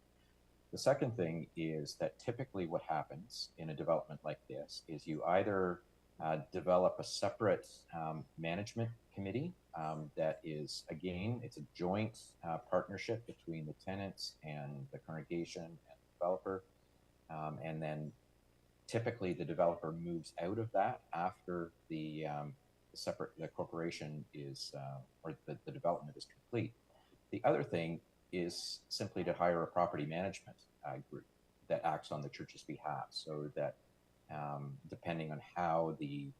The second thing is that typically what happens in a development like this is you either develop a separate management committee that is, again, it's a joint partnership between the tenants and the congregation and the developer. And then typically the developer moves out of that after the corporation is, or the development is complete. The other thing is simply to hire a property management group that acts on the church's behalf, so that depending on how the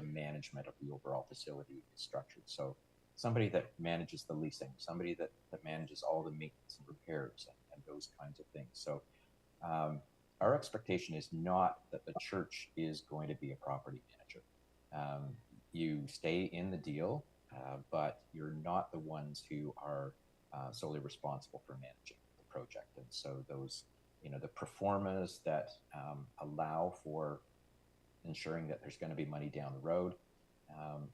management of the overall facility is structured. So somebody that manages the leasing, somebody that manages all the maintenance and repairs and those kinds of things. So our expectation is not that the church is going to be a property manager. You stay in the deal, but you're not the ones who are solely responsible for managing the project. And so those, the performers that allow for ensuring that there's going to be money down the road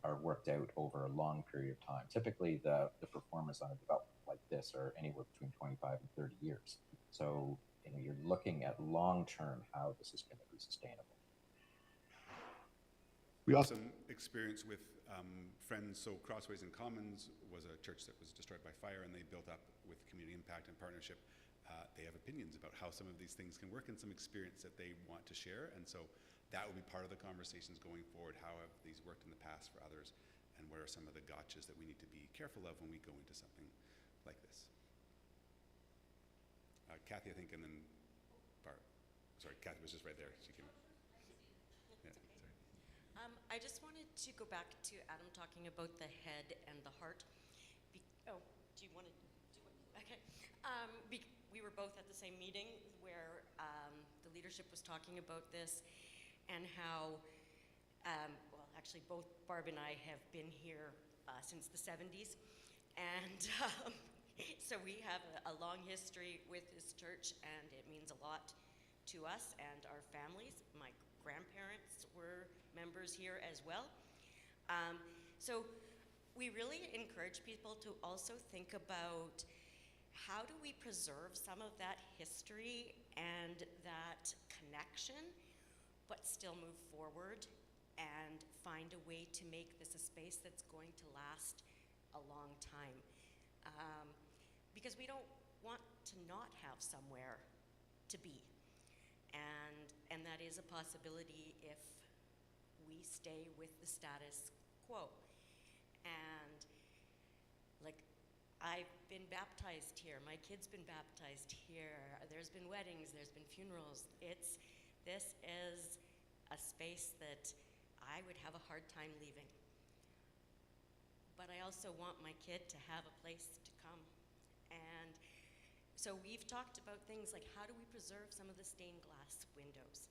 are worked out over a long period of time. Typically, the performance on a development like this are anywhere between 25 and 30 years. So you're looking at long-term how this is going to be sustainable. We also experience with friends. So Crossways and Commons was a church that was destroyed by fire, and they built up with community impact and partnership. They have opinions about how some of these things can work and some experience that they want to share. And so that will be part of the conversations going forward. How have these worked in the past for others? And what are some of the gotchas that we need to be careful of when we go into something like this? Kathy, I think, and then Barb. Sorry, Kathy was just right there. She came up. Yeah, sorry. I just wanted to go back to Adam talking about the head and the heart. Do you want to do it? Okay. We were both at the same meeting where the leadership was talking about this and how, well, actually both Barb and I have been here since the 70s. And so we have a long history with this church, and it means a lot to us and our families. My grandparents were members here as well. So we really encourage people to also think about how do we preserve some of that history and that connection, but still move forward and find a way to make this a space that's going to last a long time. Because we don't want to not have somewhere to be. And that is a possibility if we stay with the status quo. And I've been baptized here, my kid's been baptized here, there's been weddings, there's been funerals. This is a space that I would have a hard time leaving. But I also want my kid to have a place to come. And so we've talked about things like, how do we preserve some of the stained glass windows?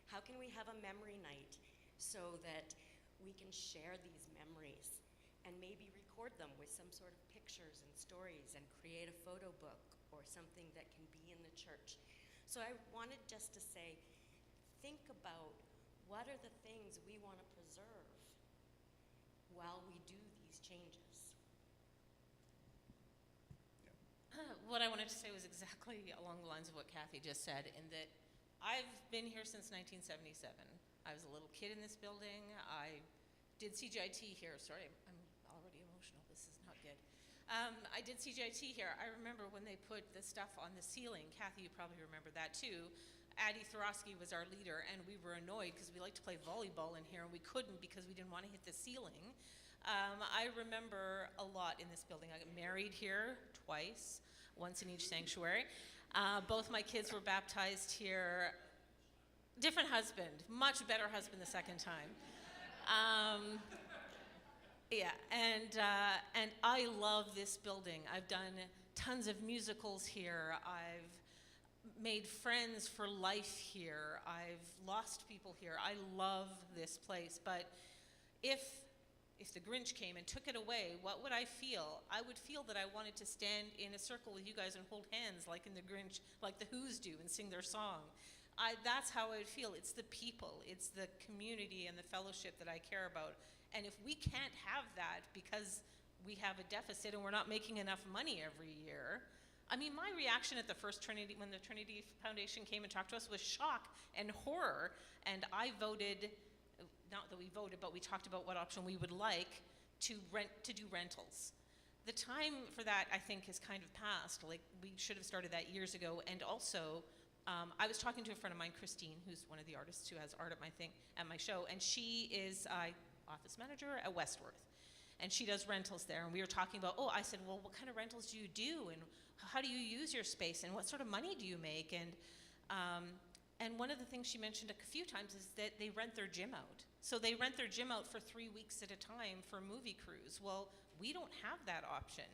How can we have a memory night so that we can share these memories and maybe record them with some sort of pictures and stories and create a photo book or something that can be in the church? So I wanted just to say, think about what are the things we want to preserve while we do these changes. What I wanted to say was exactly along the lines of what Kathy just said, in that I've been here since 1977. I was a little kid in this building. I did CGIT here. Sorry, I'm already emotional. This is not good. I did CGIT here. I remember when they put the stuff on the ceiling. Kathy, you probably remember that too. Addie Thorosky was our leader, and we were annoyed because we liked to play volleyball in here, and we couldn't because we didn't want to hit the ceiling. I remember a lot in this building. I got married here twice, once in each sanctuary. Both my kids were baptized here. Different husband, much better husband the second time. Yeah, and I love this building. I've done tons of musicals here. I've made friends for life here. I've lost people here. I love this place. But if if the Grinch came and took it away, what would I feel? I would feel that I wanted to stand in a circle with you guys and hold hands like in the Grinch, like the Who's do, and sing their song. That's how I would feel. It's the people, it's the community and the fellowship that I care about. And if we can't have that because we have a deficit and we're not making enough money every year, I mean, my reaction at the first Trinity, when the Trinity Foundation came and talked to us, was shock and horror. And I voted, not that we voted, but we talked about what option we would like to do rentals. The time for that, I think, has kind of passed. Like, we should have started that years ago. And also, I was talking to a friend of mine, Christine, who's one of the artists who has art at my show, and she is office manager at Westworth. And she does rentals there, and we were talking about, I said, well, what kind of rentals do you do, and how do you use your space, and what sort of money do you make? And one of the things she mentioned a few times is that they rent their gym out. So they rent their gym out for 3 weeks at a time for a movie cruise. Well, we don't have that option.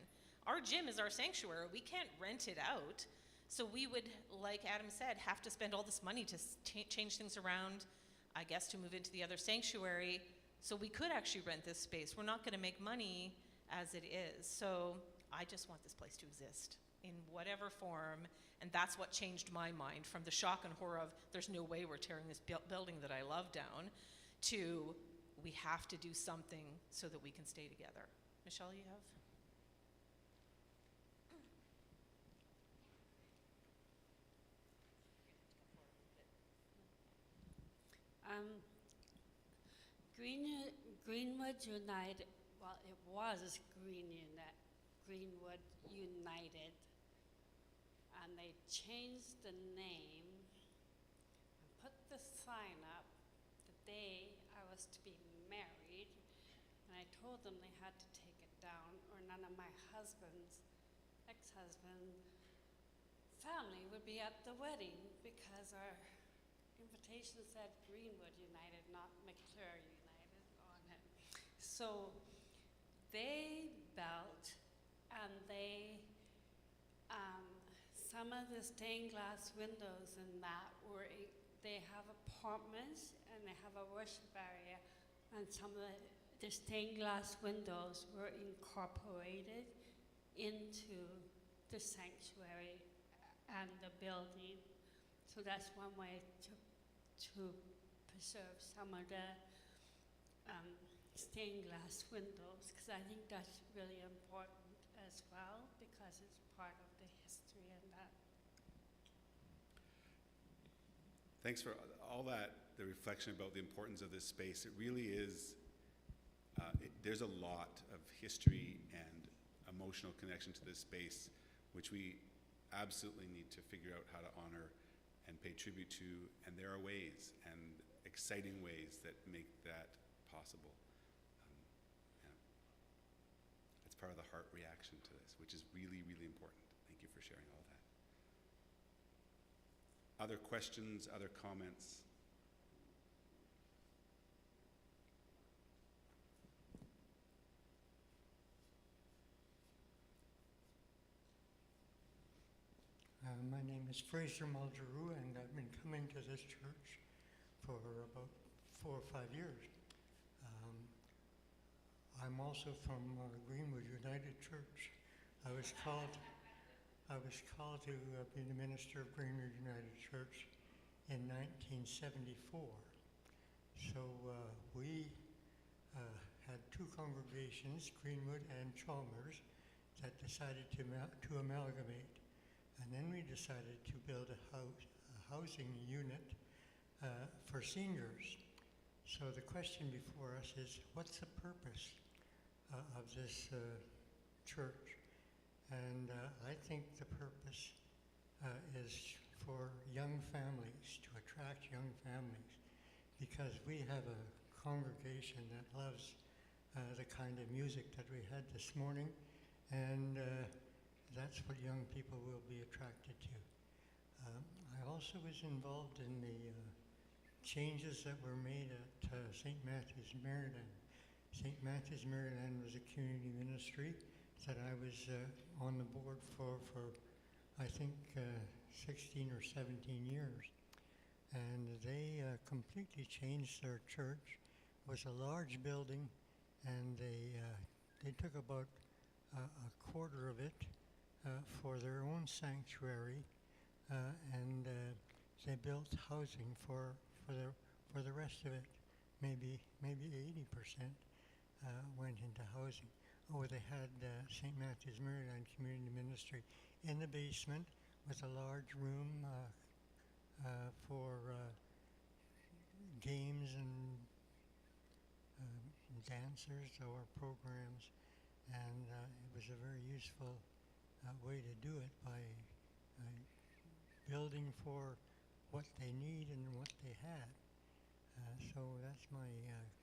Our gym is our sanctuary. We can't rent it out. So we would, like Adam said, have to spend all this money to change things around, I guess, to move into the other sanctuary. So we could actually rent this space. We're not going to make money as it is. So I just want this place to exist in whatever form. And that's what changed my mind, from the shock and horror of there's no way we're tearing this building that I love down, to we have to do something so that we can stay together. Michelle, you have? Greenwood United, well, it was Greenwood United, and they changed the name and put the sign up the day I was to be married, and I told them they had to take it down or none of my ex-husband family would be at the wedding, because our invitation said Greenwood United, not McClure United on it. So they built, and some of the stained glass windows in that they have apartments and they have a worship area, and some of the stained glass windows were incorporated into the sanctuary and the building. So that's one way to preserve some of the stained glass windows, because I think that's really important as well, because it's part of the history and that. Thanks for all that, the reflection about the importance of this space. It really is, there's a lot of history and emotional connection to this space, which we absolutely need to figure out how to honor and pay tribute to, and there are ways, and exciting ways, that make that possible. It's part of the heart reaction to this, which is really, really important. Thank you for sharing all that. Other questions, other comments? My name is Fraser Mulderoo, and I've been coming to this church for about 4 or 5 years. I'm also from Greenwood United Church. I was called to be the minister of Greenwood United Church in 1974. So we had 2 congregations, Greenwood and Chalmers, that decided to amalgamate. And then we decided to build a housing unit for seniors. So the question before us is, what's the purpose of this church? And I think the purpose is for young families, to attract young families, because we have a congregation that loves the kind of music that we had this morning, and that's what young people will be attracted to. I also was involved in the changes that were made at St. Matthew's Maryland. St. Matthew's Maryland was a community ministry that I was on the board for I think 16 or 17 years. And they completely changed their church. It was a large building, and they took about a quarter of it for their own sanctuary, and they built housing for the rest of it. Maybe 80% went into housing. Oh, they had St. Matthew's Maryland Community Ministry in the basement with a large room for games and dancers or programs, and it was a very useful way to do it by building for what they need and what they had. So that's my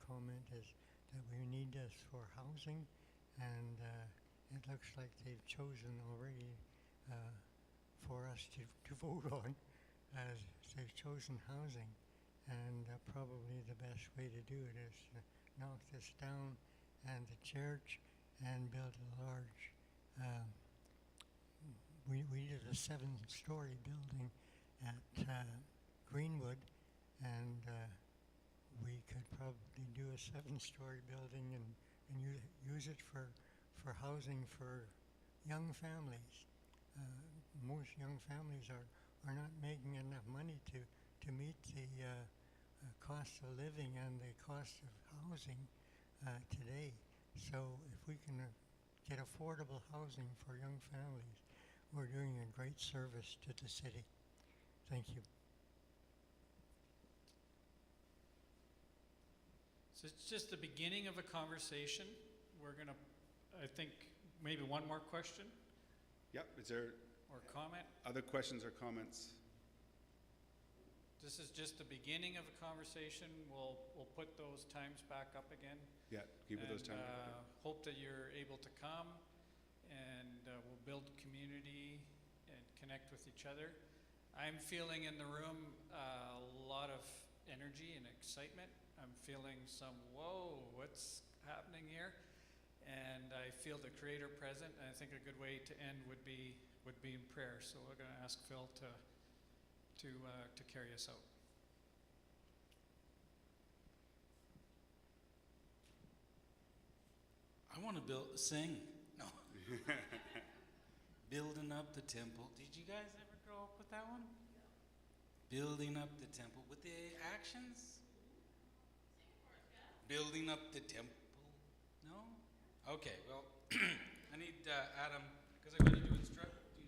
comment, is that we need this for housing, and it looks like they've chosen already for us to vote on. They've chosen housing, and probably the best way to do it is to knock this down and the church and build a large, we did a 7-story building at Greenwood, and we could probably do a 7-story building and use it for housing for young families. Most young families are not making enough money to meet the cost of living and the cost of housing today. So if we can get affordable housing for young families, we're doing a great service to the city. Thank you. So it's just the beginning of a conversation. We're gonna, I think, maybe one more question Yep, is there or comment. other questions or comments? This is just the beginning of a conversation. We'll put those times back up again. Yeah, keep it those times. Hope that you're able to come, and we'll build community and connect with each other. I'm feeling in the room a lot of energy and excitement. I'm feeling some, whoa, what's happening here? And I feel the Creator present, and I think a good way to end would be in prayer. So we're going to ask Phil to carry us out. I want to sing. No. Building up the temple. Did you guys ever grow up with that one? Building up the temple with the actions. Building up the temple. No? Okay, well, I need Adam, because I'm going to instruct you.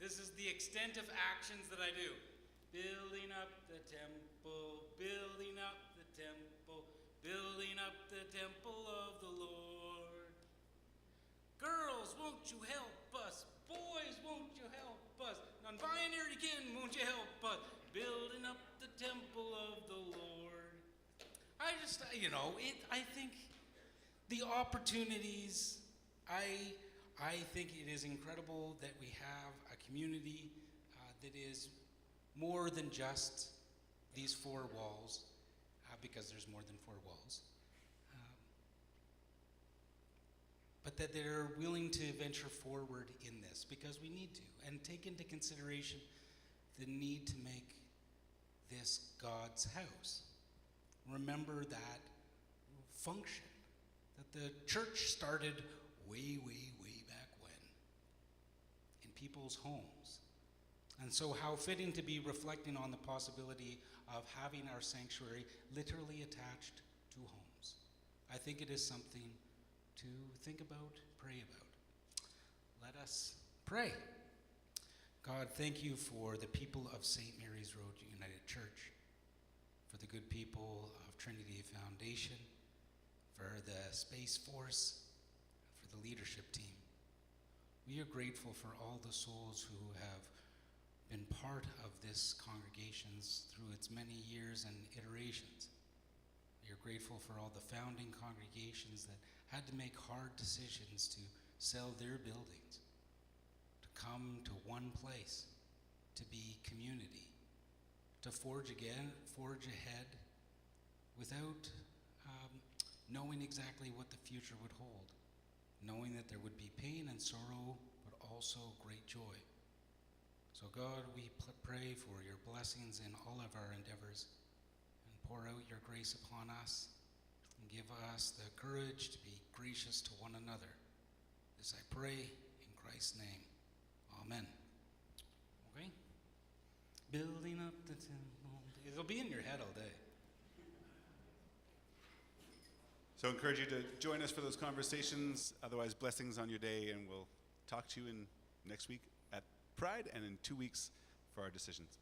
This is the extent of actions that I do. Building up the temple, building up the temple, building up the temple of the Lord. Girls, won't you help us? Boys, won't you help us? Non-binary again, won't you help us? Building up the temple of the Lord. I just, I think the opportunities, I think it is incredible that we have a community that is more than just these 4 walls, because there's more than 4 walls. But that they're willing to venture forward in this, because we need to, and take into consideration the need to make this God's house. Remember that function, that the church started way, way, way back when, in people's homes. And so how fitting to be reflecting on the possibility of having our sanctuary literally attached to homes. I think it is something to think about, pray about. Let us pray. God, thank you for the people of St. Mary's Road United Church, for the good people of Trinity Foundation, for the Space Force, for the leadership team. We are grateful for all the souls who have been part of this congregation through its many years and iterations. We are grateful for all the founding congregations that had to make hard decisions to sell their buildings, to come to one place, to be community, to forge ahead without knowing exactly what the future would hold, knowing that there would be pain and sorrow, but also great joy. So God, we pray for your blessings in all of our endeavors. pour out your grace upon us and give us the courage to be gracious to one another. This I pray in Christ's name. Amen. Okay? Building up the temple. It'll be in your head all day. So I encourage you to join us for those conversations. Otherwise, blessings on your day, and we'll talk to you in next week at Pride and in 2 weeks for our decisions.